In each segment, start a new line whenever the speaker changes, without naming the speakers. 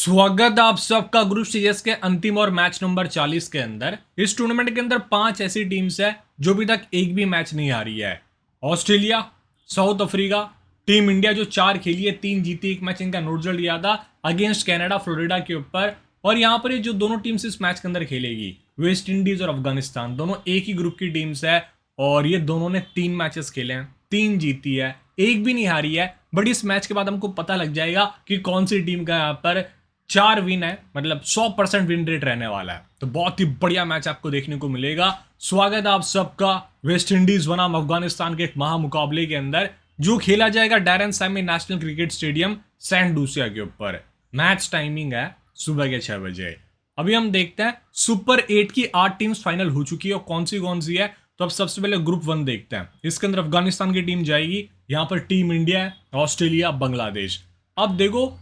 स्वागत आप सबका ग्रुप सीरीज के अंतिम और मैच नंबर 40 के अंदर। इस टूर्नामेंट के अंदर 5 ऐसी टीम्स है जो अभी तक एक भी मैच नहीं हारी है। Australia, south Africa, team India जो 4 खेली है 3 जीती, एक मैच इनका नोट रिजल्ट दिया था अगेंस्ट कनाडा फ्लोरिडा के ऊपर। और यहाँ पर ये जो दोनों टीम्स इस मैच के अंदर खेलेगी, वेस्ट इंडीज और अफगानिस्तान, दोनों एक ही ग्रुप की टीम्स है और ये दोनों ने 3 मैचेस खेले हैं, 3 जीती है, एक भी नहीं हारी है। बट इस मैच के बाद हमको पता लग जाएगा कि कौन सी टीम का यहाँ पर 4 विन है, मतलब 100% विन रेट रहने वाला है। तो बहुत ही बढ़िया मैच आपको देखने को मिलेगा। स्वागत है आप सबका वेस्ट इंडीज बनाम अफगानिस्तान के एक महामुकाबले के अंदर, जो खेला जाएगा Darren Sammy National Cricket Stadium Saint Lucia के ऊपर। मैच टाइमिंग है सुबह के 6 बजे। अभी हम देखते हैं सुपर 8 की 8 टीम्स फाइनल हो चुकी है और कौन सी है। तो अब सबसे पहले ग्रुप 1 देखते हैं। इसके अंदर अफगानिस्तान की टीम जाएगी, यहाँ पर टीम इंडिया है, ऑस्ट्रेलिया, बांग्लादेश। अब देखो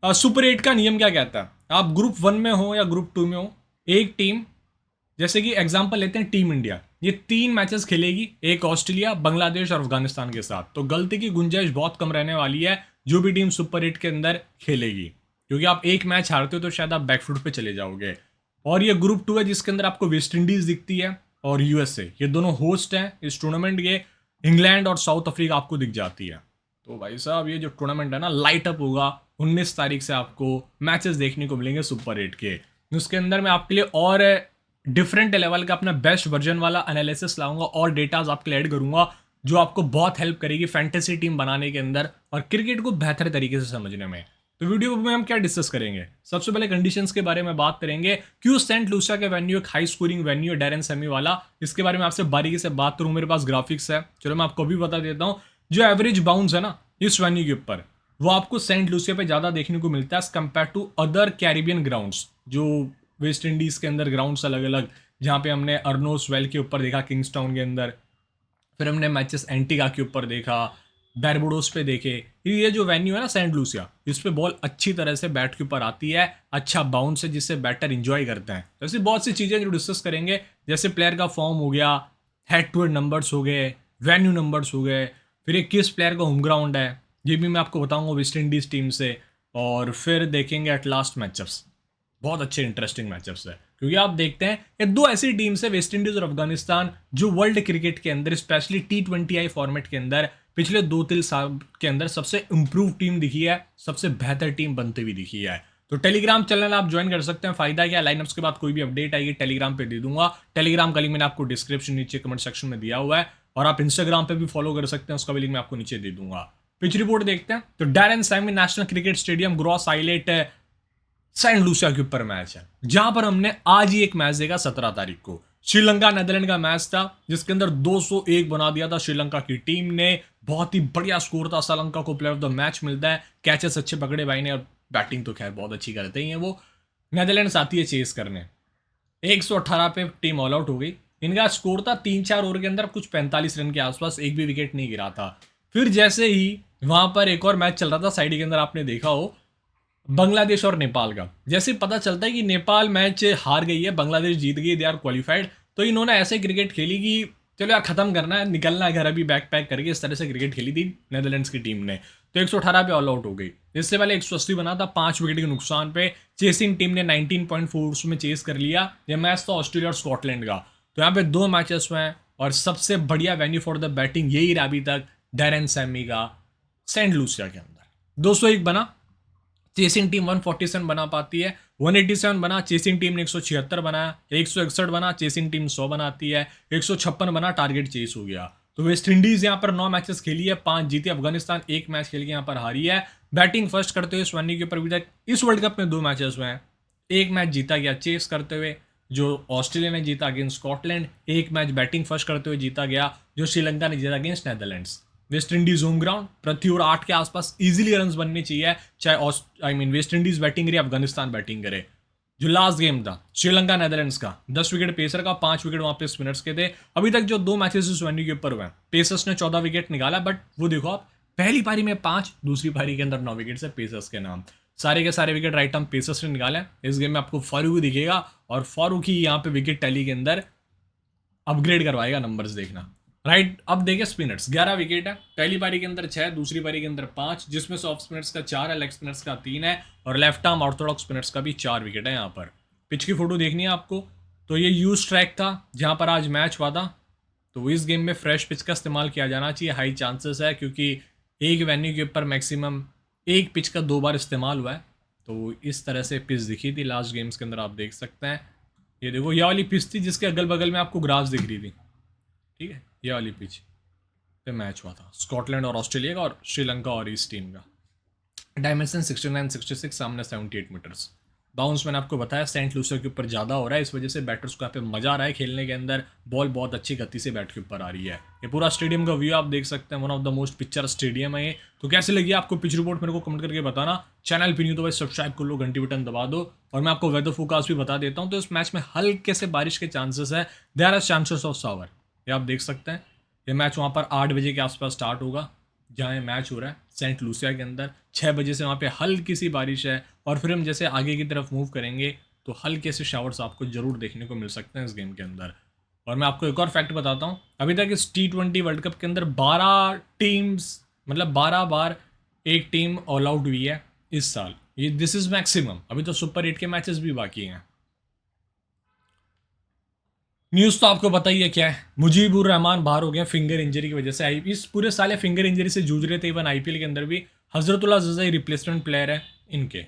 सुपर 8 का नियम क्या कहता है। आप ग्रुप 1 में हो या ग्रुप 2 में हो, एक टीम, जैसे कि एग्जांपल लेते हैं टीम इंडिया, ये 3 मैचेस खेलेगी, एक ऑस्ट्रेलिया, बांग्लादेश और अफगानिस्तान के साथ। तो गलती की गुंजाइश बहुत कम रहने वाली है जो भी टीम सुपर 8 के अंदर खेलेगी, क्योंकि आप एक मैच हारते हो तो शायद आप बैकफुट पे चले जाओगे। और ये ग्रुप 2 है जिसके अंदर आपको वेस्ट इंडीज दिखती है और यूएसए, ये दोनों होस्ट हैं इस टूर्नामेंट के। इंग्लैंड और साउथ अफ्रीका आपको दिख जाती है। तो भाई साहब ये जो टूर्नामेंट है ना, लाइट अप होगा। 19 तारीख से आपको मैचेस देखने को मिलेंगे सुपर 8 के। उसके अंदर मैं आपके लिए और डिफरेंट लेवल का अपना बेस्ट वर्जन वाला एनालिसिस लाऊंगा और डेटाज आपके लिए ऐड करूंगा, जो आपको बहुत हेल्प करेगी फैंटेसी टीम बनाने के अंदर और क्रिकेट को बेहतर तरीके से समझने में। तो वीडियो में हम क्या डिस्कस करेंगे, सबसे पहले कंडीशंस के बारे में बात करेंगे। क्यों सेंट लूसिया के वेन्यू एक हाई स्कोरिंग वेन्यू है डैरेन सेमी वाला, इसके बारे में आपसे बारीकी से बात करूं। मेरे पास ग्राफिक्स है, चलो मैं आपको भी बता देता हूं। जो एवरेज बाउंस है ना इस वेन्यू के ऊपर, वो आपको सेंट लूसिया पे ज्यादा देखने को मिलता है as compared to other Caribbean grounds. जो वेस्ट इंडीज के अंदर ग्राउंड्स अलग अलग, जहाँ पे हमने अर्नोस वेल के ऊपर देखा किंग्सटाउन के अंदर, फिर हमने मैचेस एंटीगा के ऊपर देखा, बैरबोडोस पे देखे। ये जो वेन्यू है ना सेंट लूसिया, इस पे बॉल अच्छी तरह से बैट के ऊपर आती है, अच्छा बाउंस है जिससे बैटर इंजॉय करते हैं। तो ऐसी बहुत सी चीज़ें जो डिस्कस करेंगे, जैसे प्लेयर का फॉर्म हो गया, हेड टू हेड नंबर्स हो गए, वेन्यू नंबर्स हो गए, फिर ये किस प्लेयर का होम ग्राउंड है, ये भी मैं आपको बताऊंगा वेस्ट इंडीज टीम से। और फिर देखेंगे एट लास्ट मैचअप्स, बहुत अच्छे इंटरेस्टिंग मैचअप्स है, क्योंकि आप देखते हैं ये 2 ऐसी टीम्स है वेस्ट इंडीज और अफगानिस्तान, जो वर्ल्ड क्रिकेट के अंदर स्पेशली T20I फॉर्मेट के अंदर पिछले 2-3 साल के अंदर सबसे इंप्रूव टीम दिखी है, सबसे बेहतर टीम बनती हुई दिखी है। तो टेलीग्राम चैनल आप ज्वाइन कर सकते हैं। फायदा क्या, लाइनअप्स के बाद कोई भी अपडेट आएगी टेलीग्राम पे दे दूंगा। टेलीग्राम का लिंक मैंने आपको डिस्क्रिप्शन नीचे कमेंट सेक्शन में दिया हुआ है, और आप इंस्टाग्राम पे भी फॉलो कर सकते हैं, उसका भी लिंक मैं आपको नीचे दे दूंगा। पिच रिपोर्ट देखते हैं। तो Darren Sammy National Cricket Stadium Gros Islet Saint Lucia के ऊपर मैच है, जहां पर हमने आज ही एक मैच देखा 17 तारीख को। श्रीलंका नेदरलैंड का मैच था जिसके अंदर 201 बना दिया था श्रीलंका की टीम ने। बहुत ही बढ़िया स्कोर था, श्रीलंका को प्लेयर ऑफ द मैच मिलता है, कैचेस अच्छे पकड़े भाई ने, और बैटिंग तो खैर बहुत अच्छी करते ही हैं वो। नेदरलैंड्स आती है चेस करने, 118 पे टीम ऑल आउट हो गई। इनका स्कोर था 3-4 ओवर के अंदर कुछ 45 रन के आसपास, एक भी विकेट नहीं गिरा था। फिर जैसे ही वहां पर एक और मैच चल रहा था साइड के अंदर, आपने देखा हो बांग्लादेश और नेपाल का, जैसे पता चलता है कि नेपाल मैच हार गई है, बांग्लादेश जीत गई, दे आर क्वालिफाइड, तो इन्होंने ऐसे क्रिकेट खेली कि चलो यार खत्म करना है, निकलना है घर अभी बैक पैक करके। इस तरह से क्रिकेट खेली थी नेदरलैंड्स की टीम ने। तो 118 पे ऑल आउट हो गई। इससे पहले 180 बना था 5 विकेट के नुकसान पे। चेसिंग टीम ने 19.4 में चेस कर लिया। यह मैच था ऑस्ट्रेलिया और स्कॉटलैंड का। तो यहाँ पे 2 मैचेस हुए हैं और सबसे बढ़िया वेन्यू फॉर द बैटिंग यही रहा अभी तक, डैरेन सैमी का सेंट लूसिया के अंदर। 201 बना, चेसिंग टीम 147 बना पाती है, 187 बना, चेसिंग टीम ने 176 बनाया, 161 बना, चेसिंग टीम 100 बनाती है, 156 बना, टारगेट चेस हो गया। तो वेस्ट इंडीज यहाँ पर 9 मैचेस खेली है, 5 जीती। अफगानिस्तान 1 मैच खेल के यहाँ पर हारी है। बैटिंग फर्स्ट करते हुए स्वनी के ऊपर अभी तक इस वर्ल्ड कप में 2 मैचेस हुए हैं। 1 मैच जीता गया चेस करते हुए, जो ऑस्ट्रेलिया ने जीता against Scotland. 1 match batting first करते हुए जीता गया, जो श्रीलंका ने जीता against Netherlands. West Indies home ground, पृथ्वी और 8 के आसपास इजीली रन बनने चाहिए, चाहे वेस्ट इंडीज बैटिंग करे, अफगानिस्तान बैटिंग करे। जो लास्ट गेम था श्रीलंका नेदरलैंड्स का, 10 विकेट पेसर का, 5 विकेट वहां पे स्पिनर्स के थे। अभी तक जो 2 मैचेस इस वेन्यू के ऊपर हुए, पेसर्स ने 14 विकेट निकाला, बट वो देखो आप, पहली पारी में 5, दूसरी पारी के अंदर 9 विकेट है पेसर्स के नाम। सारे के सारे विकेट राइट आर्म पेसर्स ने निकाले। इस गेम में आपको फारूक भी दिखेगा, और फारूक ही यहाँ पे विकेट टैली के अंदर अपग्रेड करवाएगा नंबर्स, देखना। राइट। अब देखिए स्पिनर्स 11 विकेट है, पहली पारी के अंदर 6, दूसरी पारी के अंदर 5, जिसमें से ऑफ स्पिनर्स का 4 है, लेग स्पिनर्स का 3 है और लेफ्ट आर्म ऑर्थोडॉक्स स्पिनर्स का भी 4 विकेट है। यहाँ पर पिच की फोटो देखनी है आपको, तो ये यूज ट्रैक था जहाँ पर आज मैच हुआ था। तो इस गेम में फ्रेश पिच का इस्तेमाल किया जाना चाहिए, हाई चांसेस है, क्योंकि एक वेन्यू के ऊपर मैक्सिमम एक पिच का 2 बार इस्तेमाल हुआ है। तो इस तरह से पिच दिखी थी लास्ट गेम्स के अंदर, आप देख सकते हैं। ये देखो, ये वाली पिच थी जिसके अगल बगल में आपको ग्रास दिख रही थी, ठीक है, ये वाली पिच पे मैच हुआ था स्कॉटलैंड और ऑस्ट्रेलिया का और श्रीलंका और ईस्ट टीम का। डायमेंशन 69-66, सामने 78 मीटर्स। बाउंस मैंने आपको बताया सेंट लूसिया के ऊपर ज़्यादा हो रहा है, इस वजह से बैटर्स को यहाँ पे मजा आ रहा है खेलने के अंदर। बॉल बहुत अच्छी गति से बैट के ऊपर आ रही है। ये पूरा स्टेडियम का व्यू आप देख सकते हैं, one of the most picture stadium है ये। तो कैसे लगी आपको पिच रिपोर्ट, मेरे को कमेंट करके बताना। चैनल पे नहीं तो भाई सब्सक्राइब कर लो, घंटी बटन दबा दो। और मैं आपको वेदर फोरकास्ट भी बता देता हूँ। तो इस मैच में हल्के से बारिश के चांसेस है, there are chances of shower, ये आप देख सकते हैं। ये मैच वहाँ पर 8 बजे के आसपास स्टार्ट होगा, जहाँ ये मैच हो रहा है सेंट लूसिया के अंदर। 6 बजे से वहाँ पे हल्की सी बारिश है, और फिर हम जैसे आगे की तरफ मूव करेंगे तो हल्के से शावर्स आपको जरूर देखने को मिल सकते हैं इस गेम के अंदर। और मैं आपको एक और फैक्ट बताता हूँ, अभी तक इस T20 वर्ल्ड कप के अंदर 12 टीम्स, मतलब 12 बार एक टीम ऑल आउट हुई है इस साल। ये दिस इज मैक्सिमम, अभी तो सुपर 8 के मैचेस भी बाकी हैं। न्यूज़ तो आपको पता ही है क्या है, मुजीबुर रहमान बाहर हो गए फिंगर इंजरी की वजह से। इस पूरे साल फिंगर इंजरी से जूझ रहे थे, इवन आईपीएल के अंदर भी। हजरतुल्लाह जज़ई रिप्लेसमेंट प्लेयर है इनके।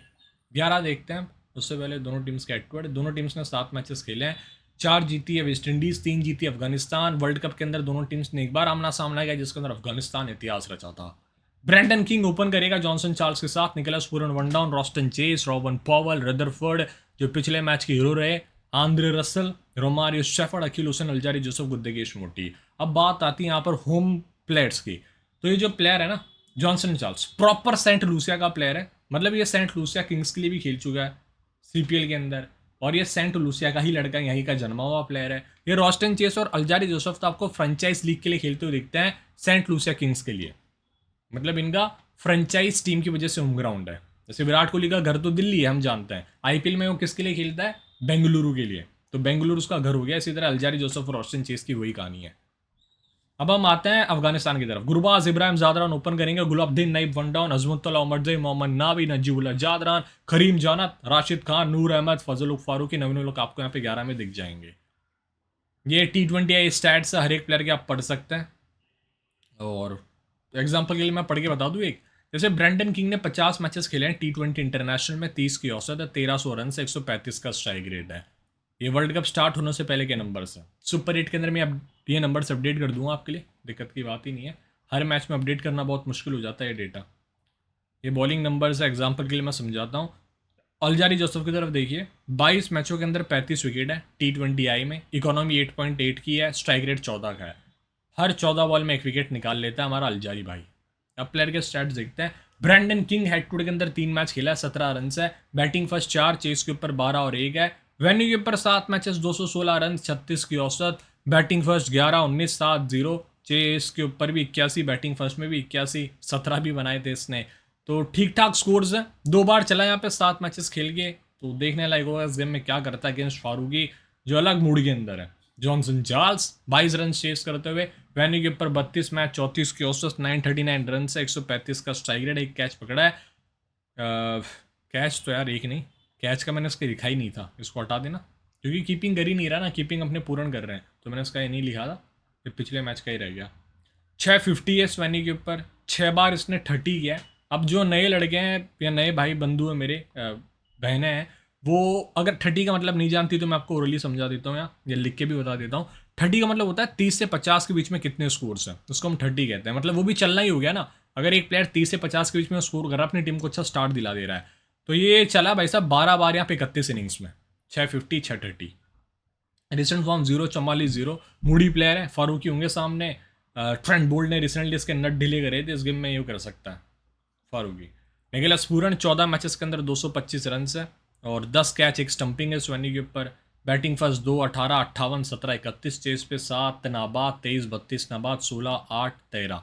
11 देखते हैं, उससे पहले दोनों टीम्स के हेड टू हेड। दोनों टीम्स ने 7 मैचेस खेले हैं, 4 जीती है वेस्ट इंडीज़, 3 जीती है अफगानिस्तान। वर्ल्ड कप के अंदर दोनों टीम्स ने एक बार आमना सामना किया, जिसके अंदर अफगानिस्तान इतिहास रचा था। ब्रैंडन किंग ओपन करेगा जॉनसन चार्ल्स के साथ, Nicholas Pooran one down, Roston Chase, Rovman Powell, Rutherford जो पिछले मैच के हीरो रहे, Andre Russell, Romario Shepherd, Akeal Hosein Alzarri, Joseph Gudakesh Motie. अब बात आती है यहाँ पर होम प्लेयर्स की। तो ये जो प्लेयर है ना Johnson Charles, proper Saint Lucia का प्लेयर है। मतलब ये सेंट लूसिया किंग्स के लिए भी खेल चुका है सीपीएल के अंदर, और ये सेंट लूसिया का ही लड़का, यहीं का जन्मा हुआ प्लेयर है। ये रॉस्टन चेस और अल्जारी जोसेफ तो आपको फ्रेंचाइज लीग के लिए खेलते हुए दिखते हैं, सेंट लूसिया किंग्स के लिए। मतलब इनका फ्रेंचाइज टीम की वजह से होम ग्राउंड है। जैसे विराट कोहली का घर तो दिल्ली है, हम जानते हैं। आईपीएल में वो किसके लिए खेलता है? बेंगलुरु के लिए। तो बेंगलुरु उसका घर हो गया। इसी तरह अल्जारी जोसेफ और रॉस्टन चेस की वही कहानी है। अब हम आते हैं अफगानिस्तान की तरफ। गुरबाज इब्राहिम जादरान ओपन करेंगे, गुलाबद्दीन नईब वन डाउन, अजमुतुल्लाह उमरजई, मोहम्मद नाबी, नजीबुल्लाह जादरान, करीम जानत, राशिद खान, नूर अहमद, फजल फारूकी, नवीन लोग आपको यहाँ पे 11 में दिख जाएंगे। ये T20 आई स्टैट्स हर एक प्लेयर के आप पढ़ सकते हैं। और एग्जाम्पल के लिए मैं पढ़ के बता दूं एक, जैसे ब्रैंडन किंग ने 50 मैचेस खेले हैं T20 इंटरनेशनल में, 30 की औसत है, 1300 रन से 135 का स्ट्राइक रेट है। ये वर्ल्ड कप स्टार्ट होने से पहले के नंबर्स हैं। सुपर 8 के अंदर मैं अब ये नंबर्स अपडेट कर दूंगा आपके लिए, दिक्कत की बात ही नहीं है। हर मैच में अपडेट करना बहुत मुश्किल हो जाता है ये डेटा। ये बॉलिंग नंबर्स है, एग्जाम्पल के लिए मैं समझाता हूँ। अल्जारी जोसेफ की तरफ देखिए, 22 मैचों के अंदर 35 विकेट है T20 आई में, इकोनॉमी 8.8 की है, स्ट्राइक रेट 14 का है। हर 14 बॉल में एक विकेट निकाल लेता है हमारा अल्जारी भाई। अब प्लेयर के स्टैट्स देखते हैं। Brandon King head to head के अंदर 3 मैच खेला है, 17 रन है, बैटिंग फर्स्ट 4, चेस के ऊपर 12 और 1 है। वेन्यू के ऊपर 7 मैचेस, 216 रन, 36 की औसत, बैटिंग फर्स्ट 11, 19, 7, 0, चेस के ऊपर भी 81, बैटिंग फर्स्ट में भी 81, 17 भी बनाए थे इसने। तो ठीक ठाक स्कोर्स हैं। 2 बार चला यहाँ पे 7 मैचेस खेल के, तो देखने लायक होगा इस गेम में क्या करता है अगेंस्ट फारूकी, जो अलग मूड के अंदर है। जॉनसन चार्ल्स 22 रन चेस करते हुए, वेन्यू के ऊपर 32 मैच, 34 की औसत, 939 रन से 135 का स्ट्राइक रेट, एक कैच पकड़ा है। कैच तो यार एक नहीं, कैच का मैंने इसका लिखा ही नहीं था, इसको हटा देना, क्योंकि कीपिंग कर ही नहीं रहा ना, कीपिंग अपने पूर्ण कर रहे हैं, तो मैंने इसका ये नहीं लिखा था, फिर पिछले मैच का ही रह गया। 650 है इस वेन्यू के ऊपर, 6 बार इसने 30 किया है। अब जो नए लड़के हैं या नए भाई बंधु हैं मेरे, बहनें हैं, वो अगर 30 का मतलब नहीं जानती तो मैं आपको ओरली समझा देता हूँ या लिख के भी बता देता हूँ। 30 का मतलब होता है 30 से 50 के बीच में कितने स्कोर्स हैं, उसको हम 30 कहते हैं। मतलब वो भी चलना ही हो गया ना, अगर एक प्लेयर 30 से 50 के बीच में स्कोर कर रहा है, अपनी टीम को अच्छा स्टार्ट दिला दे रहा है, तो ये चला भाई साहब 12 बार यहाँ पे 31 इनिंग्स में, 650, 630। Recent form 0, 44, 0। मूडी प्लेयर है, फारूकी होंगे सामने। ट्रेंट बोल्ट ने रिसेंटली इसके नट ढीले करे थे, इस गेम में ये कर सकता है फारूकी। निकोलस पूरन 14 मैचेस के अंदर 225 रन है और 10 कैच, एक स्टंपिंग है सोनी के ऊपर। बैटिंग फर्स्ट 2, 18, 58, 17, 31, चेस पे 7, नाबाद 23, 32, नाबाद 16, 8, 13।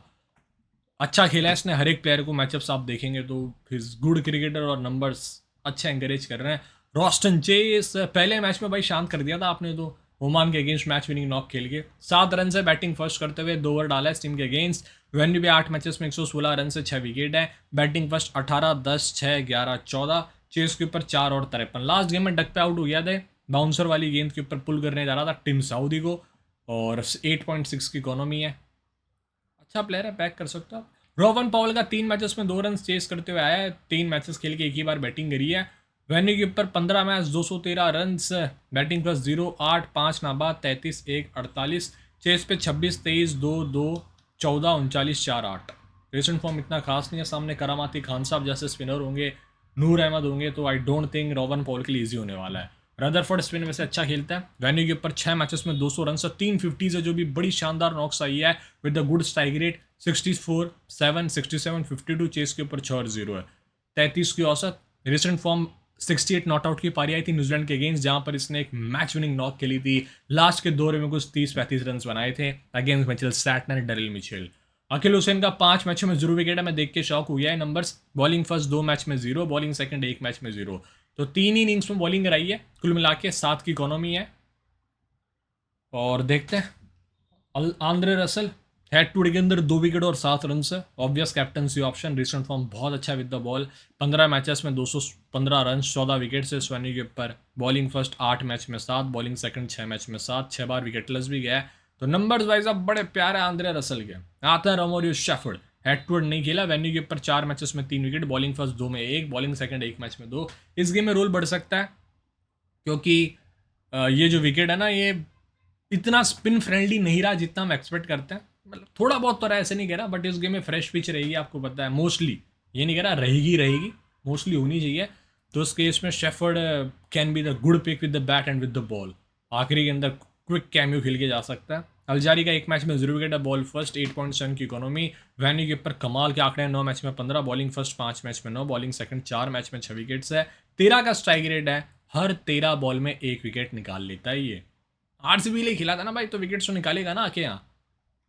अच्छा खेला है इसने, हर एक प्लेयर को मैचअप्स आप देखेंगे तो हिज गुड क्रिकेटर और नंबर्स अच्छा एंकरेज कर रहे हैं। रॉस्टन चेस पहले मैच में भाई शांत कर दिया था आपने, तो ओमान के अगेंस्ट मैच विनिंग नॉक खेल के 7 रन से बैटिंग फर्स्ट करते हुए 2 ओवर डाला है इस टीम के अगेंस्ट। वेन्यू पे 8 मैचेस में 116 रन से 6 विकेट है। बैटिंग फर्स्ट 18, 10, 6, 11, 14, चेस के ऊपर 4 और 53। लास्ट गेम में डक पे आउट हो गया था, बाउंसर वाली गेंद के ऊपर पुल करने जा रहा था टिम साउदी को, और 8.6 की इकोनॉमी है। अच्छा प्लेयर है, पैक कर सकते हो आप। रोवन पॉवल का 3 मैचेस में 2 रन चेस करते हुए आया है। 3 मैचेस खेल के एक ही बार बैटिंग करी है। वेन्यू के ऊपर 15 मैच 213 रन, बैटिंग प्लस 0, 8, 5 नाबाद, 33, 1, 48, चेस पे 26, 23, 2, 2, 14, 39, 4, 8। रिसेंट फॉर्म इतना खास नहीं है। सामने करामाती खान साहब जैसे स्पिनर होंगे, नूर अहमद होंगे, तो I don't think Rowan Powell के लिए ईजी होने वाला है। रदरफोर्ड स्पिन में से अच्छा खेलता है। वेन्यू के ऊपर 6 मैचेस में 200 रन से 3 50 है, जो भी बड़ी शानदार नॉक्स आई है with the good strike rate 64, 7, 67, 52। Chase के ऊपर 6 और 0 है। 33 की औसत। रिसेंट फॉर्म 68 नॉट आउट की पारी आई थी न्यूजीलैंड के अगेंस्ट, जहां पर इसने एक मैच विनिंग नॉक खेली थी। लास्ट के दौरे में कुछ 30-35 रन बनाए थे अगेंस्ट मिचेल स्टैटनर, डेरिल मिचेल। अखिल हुसैन का 5 मैचों में 0 विकेट है। मैं देख के शॉक हुआ है नंबर्स। बॉलिंग फर्स्ट 2 मैच में 0, बॉलिंग सेकंड 1 मैच में 0, तो 3 ही इनिंग्स में बॉलिंग कराई है। कुल मिला के 7 की इकोनॉमी है। और देखते हैं आंद्रे रसल हेड टू के अंदर 2 विकेट और 7 रन से obvious captaincy option. Recent form बहुत अच्छा विद द बॉल। 15 मैचेस में 215 रन, 14 विकेट से स्वैनी के ऊपर। बॉलिंग फर्स्ट 8 मैच में 7, बॉलिंग सेकंड 6 मैच में 7, 6 बार विकेटलेस भी गया है। तो नंबर्स वाइज अब बड़े प्यारे आंद्रे रसल के। आता है रोमोरियो शेफर्ड, हेड टू हेड नहीं खेला। वेन्यू के ऊपर 4 मैचेस में 3 विकेट, बॉलिंग फर्स्ट 2 में 1, बॉलिंग सेकंड 1 मैच में 2। इस गेम में रोल बढ़ सकता है क्योंकि ये जो विकेट है ना, ये इतना स्पिन फ्रेंडली नहीं रहा जितना हम एक्सपेक्ट करते हैं। मतलब थोड़ा बहुत तो रहा, ऐसे नहीं कह रहा, बट इस गेम में फ्रेश पिच रहेगी, आपको पता है। मोस्टली ये नहीं कह रहा रहेगी, मोस्टली होनी चाहिए। तो उस केस में Shepherd can be the good pick with the bat and with the ball. आखिरी के अंदर क्विक कैम्यू खेल के जा सकता है। अलजारी का 1 मैच में 0 विकेट है, बॉल फर्स्ट 8.7 की इकोनॉमी। वैन्यू के ऊपर कमाल के आंकड़े हैं, 9 मैच में 15, बॉलिंग फर्स्ट 5 मैच में 9, बॉलिंग सेकंड 4 मैच में 6 विकेट्स है। 13 का स्ट्राइक रेट है, हर 13 बॉल में 1 विकेट निकाल लेता है ये। आरसीबी लिए खिला था ना भाई, तो विकेट तो निकालेगा ना आके यहाँ।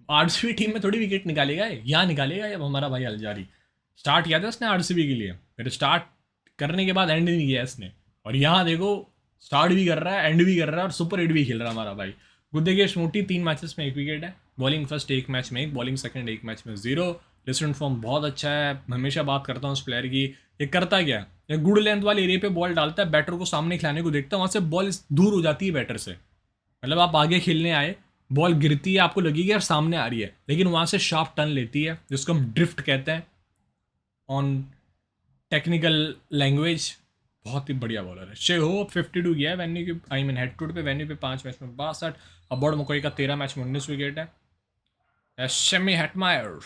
आरसीबी टीम में थोड़ी विकेट निकालेगा, यहाँ निकालेगा अब हमारा भाई अलजारी। स्टार्ट किया था उसने आरसीबी के लिए, फिर स्टार्ट करने के बाद एंड नहीं किया इसने, और यहाँ देखो स्टार्ट भी कर रहा है, एंड भी कर रहा है, और सुपर 8 भी खेल रहा है हमारा भाई। गुद्देगेश मोटी 3 मैचेस में 1 विकेट है, बॉलिंग फर्स्ट 1 मैच में 1, बॉलिंग सेकंड 1 मैच में 0। रिसेंट फॉर्म बहुत अच्छा है। हमेशा बात करता हूँ उस प्लेयर की। ये करता क्या, ये गुड लेंथ वाले एरिया पे बॉल डालता है, बैटर को सामने खिलाने को देखता है, वहाँ से बॉल दूर हो जाती है बैटर से। मतलब आप आगे खेलने आए, बॉल गिरती है, आपको लगेगी यार सामने आ रही है, लेकिन वहाँ से शार्प टर्न लेती है, जिसको हम ड्रिफ्ट कहते हैं ऑन टेक्निकल लैंग्वेज। बहुत ही बढ़िया बॉलर है। शे हो 52 गया है वेन्यू के, आई मीन हेड टू पे। वेन्यू पे 5 मैच में 62। अबॉर्ड मकोई का 13 मैच में 19 विकेट है। Semi Hetmyer.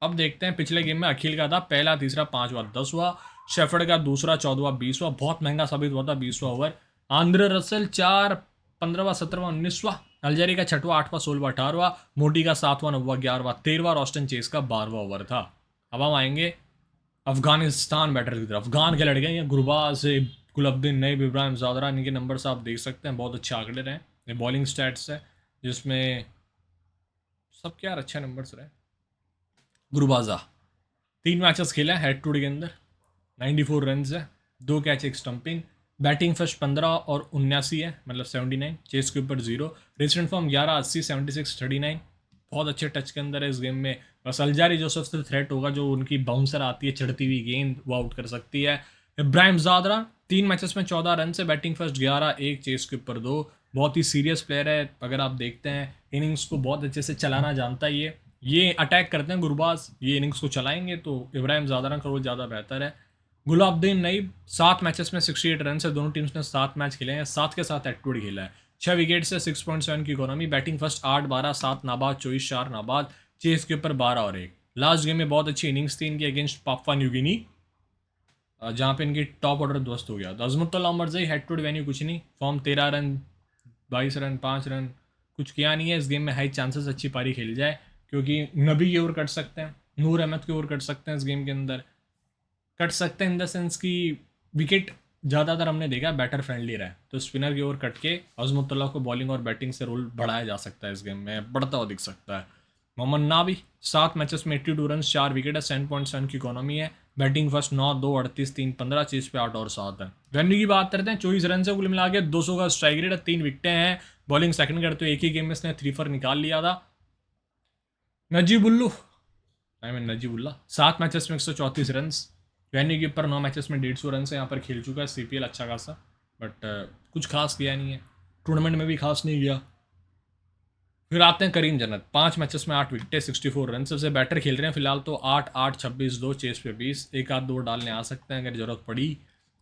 अब देखते हैं, पिछले गेम में अखिल का था पहला, तीसरा, 5वां, 10वां। शेफर्ड का दूसरा, 14वां, 20वां। बहुत महंगा साबित हुआ था 20वां ओवर। Andre Russell 4, 15वां, 17वां, 19वां। अलजेरी का 6वां, 8वां, 16वां, 18वां। मोटी का 7वां, 9वां, 11वां, 13वां। रॉस्टन चेस का 12वां ओवर था। अब हम आएंगे अफगानिस्तान बैटर की तरफ। अफगान के लड़के हैं गुरबाज, गुलब्दीन नईब, इब्राहिम ज़ादरा, इनके नंबर्स आप देख सकते हैं, बहुत अच्छे आंकड़े रहे। ये बॉलिंग स्टैट्स है जिसमें सब क्या अच्छे नंबर्स रहे। गुरबाजा 3 मैचेस खेले हैं हेड टू के अंदर, 94 रन है, 2 कैच 1 स्टंपिंग। बैटिंग फर्स्ट 15 और 79 है, मतलब 79। चेस के ऊपर 0। Recent form 11, 80, 76, 39। बहुत अच्छे टच के अंदर है इस गेम में। बस अलजारी जोसेफ से थ्रेट होगा, जो उनकी बाउंसर आती है चढ़ती हुई गेंद, वो आउट कर सकती है। इब्राहिम ज़ादरा 3 मैचेस में 14 रन से, बैटिंग फर्स्ट 11, 1, चेस के ऊपर 2। बहुत ही सीरियस प्लेयर है। अगर आप देखते हैं इनिंग्स को बहुत अच्छे से चलाना जानता है ये अटैक करते हैं गुरबाज, ये इनिंग्स को चलाएंगे तो इब्राहिम ज़ादरा का रोल ज़्यादा बेहतर है। गुलाबद्दीन नईब 7 मैचेस में 68 रन से, दोनों टीम्स ने 7 मैच खेले हैं, 7 के साथ एटवुड खेला है। 6 विकेट से 6.7 की इकोनॉमी। बैटिंग फर्स्ट 8, 12, 7 नाबाद, 24, 4 नाबाद। चेस के ऊपर 12 और 1। लास्ट गेम में बहुत अच्छी इनिंग्स थी इनकी अगेंस्ट पापुआ न्यू गिनी, जहाँ पे इनकी टॉप ऑर्डर ध्वस्त हो गया। तो Azmatullah Omarzai head to head venue कुछ नहीं, फॉर्म 13 रन, 22 रन, 5 रन, कुछ किया नहीं है। इस गेम में हाई चांसेस अच्छी पारी खेली जाए, क्योंकि नबी के ओवर कट सकते हैं, नूर अहमद के ओवर कट सकते हैं इस गेम के अंदर। कट सकते हैं इन द सेंस की विकेट ज़्यादातर हमने देखा बैटर फ्रेंडली रहा है, तो स्पिनर की ओर कट के अजमुद्दौला को बॉलिंग और बैटिंग से रोल बढ़ाया जा सकता है, इस गेम में बढ़ता हुआ दिख सकता है। मोहम्मद नाबी 7 मैचेस में 82 रन, 4 विकेट है, 7.7 की इकोनॉमी है। बैटिंग फर्स्ट 9, 2, 38, 3, 15, चेस पे 8 और 7 है। वेन्यू की बात करते हैं, 24 रन से कुल मिला के 200 का स्ट्राइक रेट है, 3 विकेटें हैं। बॉलिंग सेकंड करते हुए एक ही गेम में इसने 3 4 निकाल लिया था। नजीबुल्लू नजीबुल्ला 7 मैचेस में 134 रन। वेन्यू के ऊपर 9 मैचेस में 150 रन से यहाँ पर खेल चुका है। CPL अच्छा खासा, बट कुछ खास किया नहीं है, टूर्नामेंट में भी खास नहीं किया। फिर आते हैं करीम जन्नत, 5 मैचेस में 8 विकेटें, 64 रन। सबसे बैटर खेल रहे हैं फिलहाल तो 8, 8, 26, 2, चेस पे 20, एक आध 2 डालने आ सकते हैं अगर जरूरत पड़ी।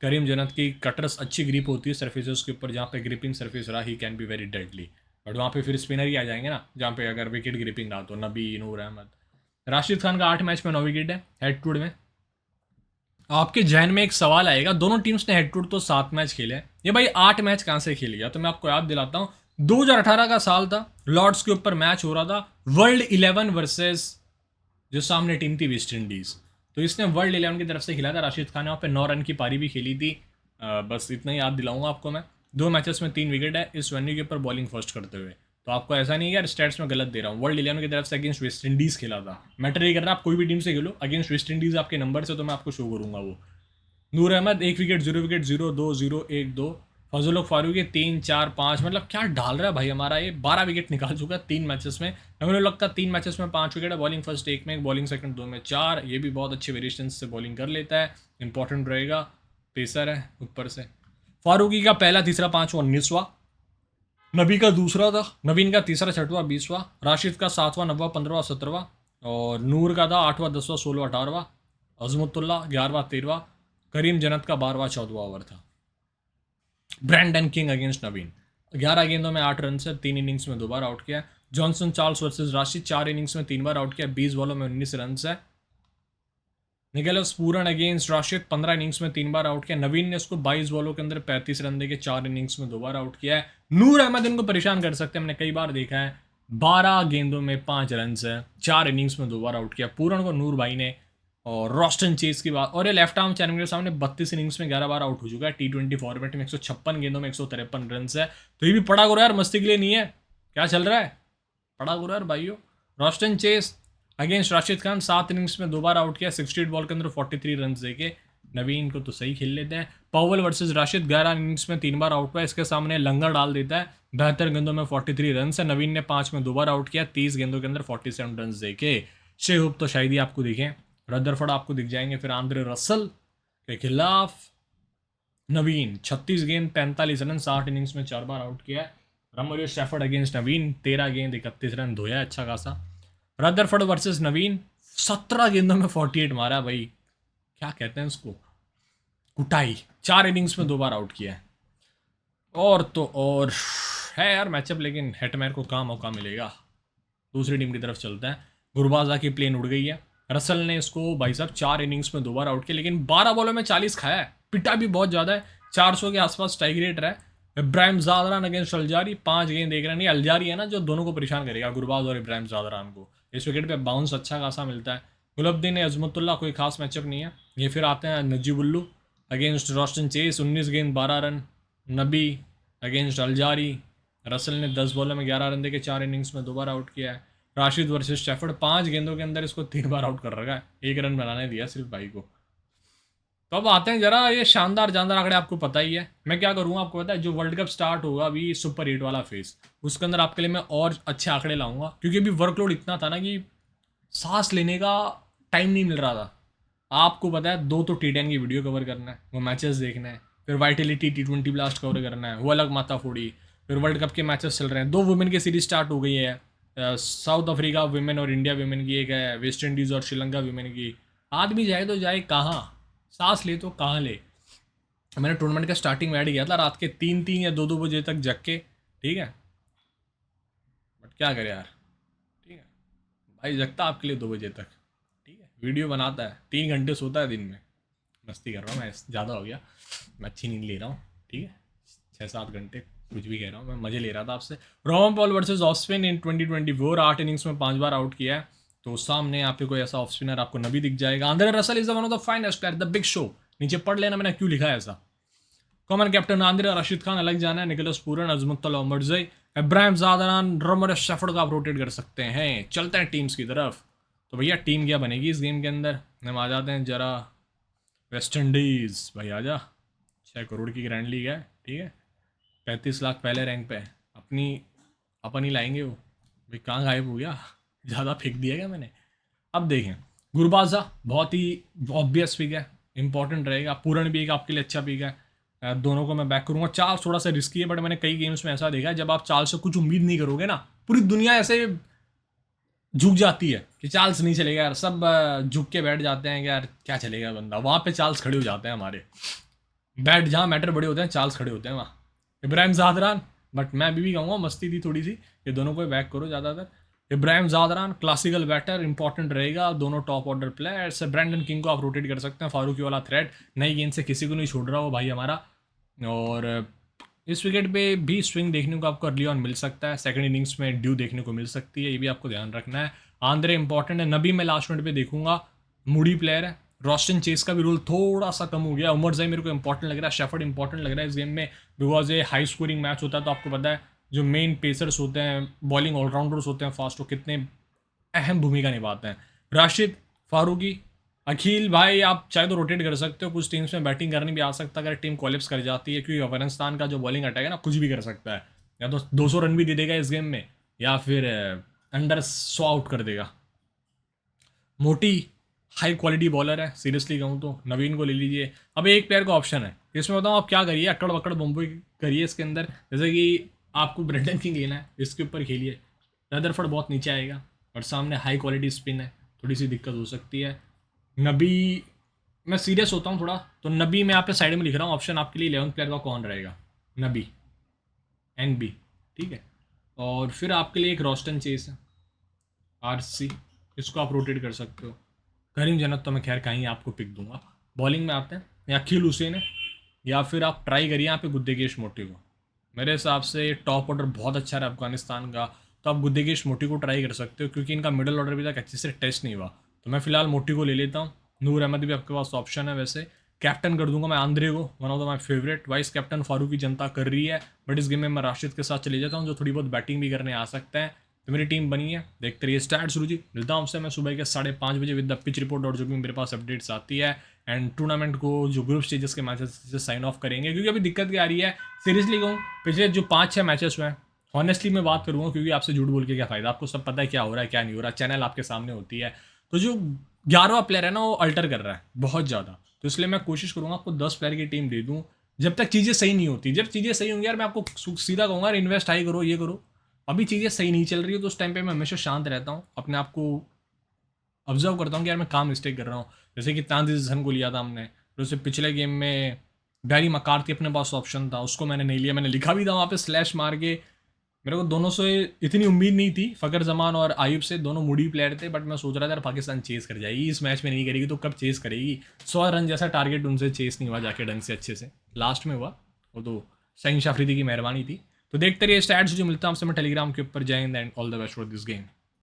करीम जन्नत की कटर्स अच्छी ग्रिप होती है सरफेसेस के ऊपर, जहाँ पे ग्रिपिंग सरफेस रहा he can be very deadly, but वहाँ पे फिर स्पिनर ही आ जाएंगे ना, जहाँ पे अगर विकेट ग्रिपिंग रहा तो। नबी, नूर अहमद। राशिद खान का 8 मैच में 9 विकेट है हेड टू हेड में। आपके जहन में एक सवाल आएगा, दोनों टीम्स ने हेड टू हेड तो 7 मैच खेले हैं, ये भाई 8 मैच कहाँ से खेल गया? तो मैं आपको याद दिलाता हूँ, 2018 का साल था, लॉर्ड्स के ऊपर मैच हो रहा था, वर्ल्ड 11 वर्सेस जो सामने टीम थी वेस्ट इंडीज। तो इसने वर्ल्ड 11 की तरफ से खेला था। राशिद खान ने वहाँ पे 9 रन की पारी भी खेली थी। बस इतना ही याद दिलाऊंगा आपको मैं। 2 मैचेस में 3 विकेट है इस वेन्यू के ऊपर बॉलिंग फर्स्ट करते हुए। तो आपको ऐसा नहीं है यार स्टैट्स में गलत दे रहा हूँ, वर्ल्ड 11 की तरफ से अगेंस्ट वेस्ट इंडीज़ खेला था। मैटर नहीं कर रहा आप कोई भी टीम से खेलो, अगेंस्ट वेस्ट इंडीज़ आपके नंबर से तो मैं आपको शो करूँगा वो। नूर अहमद 1 विकेट, 0 विकेट, 0, 2, 0, 1, 2। फजल फारूकी 3, 4, 5, मतलब क्या डाल रहा है भाई हमारा ये। 12 विकेट निकाल चुका है 3 मैचेस में। हमें लगता है 3 मैचेस में 5 विकेट है। बॉलिंग फर्स्ट 1 में, बॉलिंग सेकंड 2 में 4। ये भी बहुत अच्छे वेरिएशन से बॉलिंग कर लेता है, इंपॉर्टेंट रहेगा, पेसर है ऊपर से। फारूकी का पहला, तीसरा, 5वां, 19वां। नबी का दूसरा था, नवीन का तीसरा, 6वां, 20वां। राशिद का 7वां, 9वां, 15वां, 17वां। और नूर का था 8वां, 10वां, 16वां, 18वां। अजमतुल्ला 11वां, 13वां। करीम जन्नत का 12वां, 14वां ओवर था। ब्रैंडन किंग अगेंस्ट नवीन, 11 गेंदों में 8 रन से 3 इनिंग्स में 2 बार आउट किया। Johnson Charles versus Rashid, 4 innings में 3 बार आउट किया, 20 बॉलों में 19 रन है। Nicholas Pooran against Rashid, 15 innings में 3 बार आउट किया। नवीन ने उसको 22 बॉलों के अंदर 35 रन देके 4 इनिंग्स में 2 बार आउट किया है। नूर अहमद इनको परेशान कर सकते हैं, हमने कई बार देखा है। 12 गेंदों में 5 रन है, 4 इनिंग्स में 2 बार आउट किया पूरन को नूर भाई ने। और रॉस्टन चेस की बात, और ये लेफ्ट आर्म चैलेंजर के सामने 32 इनिंग्स में 11 बार आउट हो चुका है। T20 फॉर्मेट में 156 गेंदों में 153 रन है। तो ये भी पड़ा करो यार, मस्ती के लिए नहीं है, क्या चल रहा है, पड़ा करो यार भाइयों। Roston Chase against Rashid Khan, 7 innings में 2 बार आउट किया, 68 बॉल के अंदर 43 रन देके। नवीन को तो सही खेल लेते हैं। पावल वर्सेस राशिद, 11 इनिंग्स में 3 बार आउट हुआ, इसके सामने लंगर डाल देता है। 72 गेंदों में 43 रन है। नवीन ने 5 में 2 बार आउट किया, 30 गेंदों के अंदर 47 रन देके। शेहुब तो शायद ही आपको दिखे, रदरफोर्ड आपको दिख जाएंगे। फिर आंद्रे रसल के खिलाफ नवीन 36 गेंद 45 रन, 60 इनिंग्स में 4 बार आउट किया है। रमोरियो शेफर्ड अगेंस्ट नवीन, 13 गेंद 31 रन धोया अच्छा खासा। रदरफोर्ड वर्सेस नवीन, 17 गेंदों में 48 मारा भाई, क्या कहते हैं उसको, कुटाई। 4 इनिंग्स में 2 बार आउट किया है। और तो और है यार मैचअप, लेकिन हेटमैर को कहाँ मौका मिलेगा। दूसरी टीम की तरफ चलता है। गुरबाजा की प्लेन उड़ गई है। रसल ने इसको भाई साहब 4 इनिंग्स में 2 बार आउट किया, लेकिन 12 बॉलों में 40 खाया है, पिटा भी बहुत ज़्यादा है। 400 के आसपास स्ट्राइक रेट रहा है। इब्राहिम ज़ादरान अगेंस्ट अलजारी, 5 गेंद 1 रन। ये अलजारी है ना जो दोनों को परेशान करेगा, गुरबाज और इब्राहिम ज़ादरान को। इस विकेट पे बाउंस अच्छा खासा मिलता है। गुलबद्दीन अजमतुल्ला, कोई खास मैचअप नहीं है ये। फिर आते हैं नजीबुल्लू अगेंस्ट रॉस्टन चेस, 19 गेंद 12 रन। नबी अगेंस्ट अलजारी, रसल ने 10 बॉलों में 11 रन देके 4 इनिंग्स में 2 बार आउट किया है। राशिद वर्सेस शेफर्ड, 5 गेंदों के अंदर इसको 3 बार आउट कर रखा है, 1 रन बनाने दिया सिर्फ भाई को। तो अब आते हैं जरा ये शानदार जानदार आंकड़े, आपको पता ही है मैं क्या करूँगा, आपको पता है जो वर्ल्ड कप स्टार्ट होगा अभी सुपर 8 वाला फेज, उसके अंदर आपके लिए मैं और अच्छे आंकड़े लाऊंगा, क्योंकि अभी वर्कलोड इतना था ना कि सांस लेने का टाइम नहीं मिल रहा था। आपको पता है 2 तो T10 की वीडियो कवर करना है, वो मैचेस देखना है, फिर वाइटिलिटी T20 ब्लास्ट कवर करना है, वो अलग माथा फोड़ी, फिर वर्ल्ड कप के मैचेस चल रहे हैं। 2 वुमेन की सीरीज स्टार्ट हो गई है, साउथ अफ्रीका वुमेन और इंडिया वुमेन की, एक है वेस्ट इंडीज़ और श्रीलंका वुमेन की। आदमी जाए तो जाए कहाँ, सांस ले तो कहाँ ले। मैंने टूर्नामेंट का स्टार्टिंग में ऐड किया था रात के 3-3 या 2-2 बजे तक जग के, ठीक है, बट क्या करे यार, ठीक है भाई, जगता आपके लिए 2 बजे तक, ठीक है, वीडियो बनाता है, 3 घंटे सोता है दिन में। मस्ती कर रहा हूँ मैं, ज़्यादा हो गया, मैं अच्छी नींद ले रहा हूँ, ठीक है, 6-7 घंटे, कुछ भी कह रहा हूँ मैं, मजे ले रहा था आपसे। Rohan Paul versus off spin इन 2024, 8 इनिंग्स में 5 बार आउट किया है। तो सामने यहाँ पे कोई ऐसा ऑफ स्पिनर आपको नबी दिख जाएगा। Andre Russell is one of the finest player, the big show, नीचे पढ़ लेना मैंने क्यों लिखा है ऐसा। Common captain Andre, Rashid Khan अलग जाना है, Nicholas Pooran, Azmatullah Omarzai, Ibrahim Zadran, Romario Shepherd को आप रोटेट कर सकते हैं। चलते हैं टीम्स की तरफ। तो भैया टीम क्या बनेगी इस गेम के अंदर, हम आ जाते हैं जरा वेस्ट इंडीज़ भाई आजा, 6 करोड़ की ग्रैंड लीग है, ठीक है, 35 लाख पहले रैंक पे है अपनी, अपन ही लाएंगे वो। भाई कहाँ गायब हो गया, ज़्यादा फेंक दिया क्या मैंने। अब देखें, गुरबाजा बहुत ही ऑब्वियस पिक है, इंपॉर्टेंट रहेगा। पूरण भी एक आपके लिए अच्छा पिक है, दोनों को मैं बैक करूंगा। चार्ल्स थोड़ा सा रिस्की है, बट मैंने कई गेम्स में ऐसा देखा है जब आप चार्ल्स से कुछ उम्मीद नहीं करोगे ना, पूरी दुनिया ऐसे झुक जाती है कि चार्ल्स नहीं चलेगा यार, सब झुक के बैठ जाते हैं कि यार क्या चलेगा बंदा, वहाँ पे चार्ल्स खड़े हो जाते हैं हमारे। बैट जहाँ मैटर बड़े होते हैं चार्ल्स खड़े होते हैं वहाँ। इब्राहिम ज़ादरान, बट मैं अभी भी कहूँगा मस्ती थी थोड़ी सी, ये दोनों को बैक करो ज़्यादातर। Ibrahim Zadran classical batter, important रहेगा, दोनों top order players. Brandon King को आप रोटेट कर सकते हैं, फारूकी वाला थ्रेड नई गेंद से किसी को नहीं छोड़ रहा वो भाई हमारा। और इस विकेट पे भी स्विंग देखने को आपको अर्ली ऑन मिल सकता है, सेकंड इनिंग्स में ड्यू देखने को मिल सकती है, ये भी आपको ध्यान रखना है। आंद्रे इंपॉर्टेंट है, नबी मैं लास्ट मिनट पे देखूंगा, मूडी प्लेयर है। रोस्टन चेस का भी रोल थोड़ा सा कम हो गया। उमर जाई मेरे को इंपॉर्टेंट लग रहा है, शेफर्ड इंपॉर्टेंट लग रहा है इस गेम में, बिकॉज ये हाई स्कोरिंग मैच होता है, तो आपको पता है जो मेन पेसर्स होते हैं, बॉलिंग ऑलराउंडर्स होते हैं फास्ट, वो कितने अहम भूमिका निभाते हैं। राशिद, फारूकी, अखिल भाई आप चाहे तो रोटेट कर सकते हो, कुछ टीम्स में बैटिंग करनी भी आ सकता है अगर टीम क्वालिप्स कर जाती है, क्योंकि अफगानिस्तान का जो बॉलिंग अटैक है ना कुछ भी कर सकता है, या तो 200 रन भी दे देगा इस गेम में, या फिर अंडर 100 आउट कर देगा। मोटी हाई क्वालिटी बॉलर है, सीरियसली कहूँ तो नवीन को ले लीजिए। अब एक प्लेयर का ऑप्शन है इसमें, बताऊँ आप क्या करिए, अकड़ बकड़ बम्बई करिए इसके अंदर। जैसे कि आपको ब्रेंडन किंग लेना है, इसके ऊपर खेलिए, रदरफोर्ड बहुत नीचे आएगा और सामने हाई क्वालिटी स्पिन है, थोड़ी सी दिक्कत हो सकती है। नबी, मैं सीरियस होता हूँ थोड़ा, तो नबी मैं यहाँ पे साइड में लिख रहा हूँ ऑप्शन आपके लिए, 11 प्लेयर का कौन रहेगा, नबी NB, ठीक है। और फिर आपके लिए एक रोस्टन चेस है, RC, इसको आप रोटेट कर सकते हो। करीम जन्नत तो मैं खैर कहीं आपको पिक दूंगा। बॉलिंग में आते हैं, या अखिल हुसैन है, या फिर आप ट्राई करिए यहाँ पे गुद्देगेश मोटी को। मेरे हिसाब से टॉप ऑर्डर बहुत अच्छा है अफगानिस्तान का, तो आप गुद्देगेश मोटी को ट्राई कर सकते हो, क्योंकि इनका मिडल ऑर्डर भी तक अच्छे से टेस्ट नहीं हुआ। तो मैं फिलहाल मोटी को ले लेता हूँ। नूर अहमद भी आपके पास ऑप्शन है, वैसे कैप्टन कर दूंगा मैं आंद्रे को, one of the my favourite. Vice captain Farooqi जनता कर रही है, बट इस गेम में मैं राशिद के साथ चले जाता हूँ, जो थोड़ी बहुत बैटिंग भी करने आ सकता है। तो मेरी टीम बनी है, देखते रहिए स्टार्ट शुरू जी। मिलता हूँ आपसे मैं सुबह के 5:30 बजे विद द पिच रिपोर्ट, और जो भी मेरे पास अपडेट्स आती है, एंड टूर्नामेंट को जो ग्रुप स्टेजेस के मैचेस से साइन ऑफ करेंगे, क्योंकि अभी दिक्कत क्या आ रही है, सीरियसली कहूँ पिछले जो 5-6 मैचेस हुए हैं, ऑनेस्टली मैं बात करूँगा, क्योंकि आपसे झूठ बोल के क्या फ़ायदा, आपको सब पता है क्या हो रहा है क्या नहीं हो रहा, चैनल आपके सामने होती है। तो जो 11वां प्लेयर है ना वो अल्टर कर रहा है बहुत ज़्यादा, तो इसलिए मैं कोशिश करूँगा आपको 10 प्लेयर की टीम दे दूँ जब तक चीज़ें सही नहीं होती। जब चीज़ें सही होंगी यार मैं आपको सीधा कहूँगा इन्वेस्ट हाई करो, ये करो। अभी चीज़ें सही नहीं चल रही है, तो उस टाइम पे मैं हमेशा शांत रहता हूँ, अपने आप को ऑब्जर्व करता हूँ कि यार मैं काम मिस्टेक कर रहा हूँ। जैसे कि तानजीद हसन को लिया था हमने, फिर उससे पिछले गेम में बैरी मकार्थी अपने पास ऑप्शन था, उसको मैंने नहीं लिया, मैंने लिखा भी था वहाँ पे स्लैश मार के। मेरे को दोनों से इतनी उम्मीद नहीं थी, फ़खर जमान और आयुब से, दोनों मूडी प्लेयर थे, बट मैं सोच रहा था यार पाकिस्तान चेस कर जाएगी, इस मैच में नहीं करेगी तो कब चेस करेगी। 100 रन जैसा टारगेट उनसे चेस नहीं हुआ जाके ढंग से अच्छे से, लास्ट में हुआ वो तो शाहीन शाफरीदी की मेहरबानी थी। तो देखते रहिए स्टैट्स जो मिलता है हमसे मैं टेलीग्राम के ऊपर। जय Hind and all the best for this game.